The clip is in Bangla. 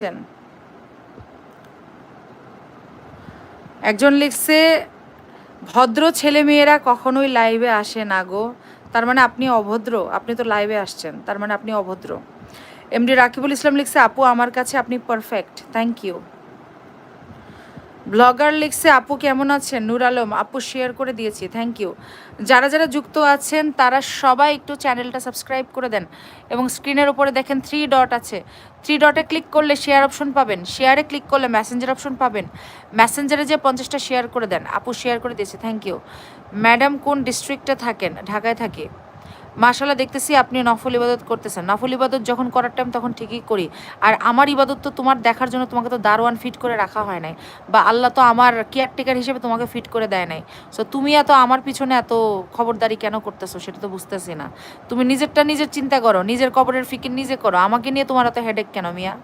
লিখছেন একজন লিখছে ভদ্র ছেলেমেয়েরা কখনোই লাইভে আসে না গো। তার মানে আপনি অভদ্র। আপনি তো লাইভে আসছেন, তার মানে আপনি অভদ্র। এমডি রাকিবুল ইসলাম লিখছে আপু আমার কাছে আপনি পারফেক্ট, থ্যাংক ইউ। ব্লগার লিখছে আপু কেমন আছেন? নূর আলম আপু শেয়ার করে দিয়েছি, থ্যাংক ইউ। যারা যারা যুক্ত আছেন তারা সবাই একটু চ্যানেলটা সাবস্ক্রাইব করে দেন এবং স্ক্রিনের উপরে দেখেন 3 ডট আছে, 3 ডটে ক্লিক করলে শেয়ার অপশন পাবেন, শেয়ারে ক্লিক করলে মেসেঞ্জার অপশন পাবেন, মেসেঞ্জারে যে 50টা শেয়ার করে দেন। আপু শেয়ার করে দিয়েছি, থ্যাংক ইউ। ম্যাডাম কোন ডিস্ট্রিক্টে থাকেন? ঢাকায় থাকি। মাশাল্লাহ দেখতেছি আপনি নফল ইবাদত করতেছেন। নফল ইবাদত যখন করার টাইম তখন ঠিকই করি, আর আমার ইবাদত তো তোমার দেখার জন্য তোমাকে তো দারোয়ান ফিট করে রাখা হয় নাই, বা আল্লাহ তো আমার কেয়ারটেকার হিসেবে তোমাকে ফিট করে দেয় নাই। সো তুমি এত আমার পিছনে এত খবরদারি কেন করতেছো সেটা তো বুঝতেছি না। তুমি নিজেরটা নিজের চিন্তা করো, নিজের কবরের ফিকির নিজে করো, আমাকে নিয়ে তোমার এত হেডেক কেন মিয়া?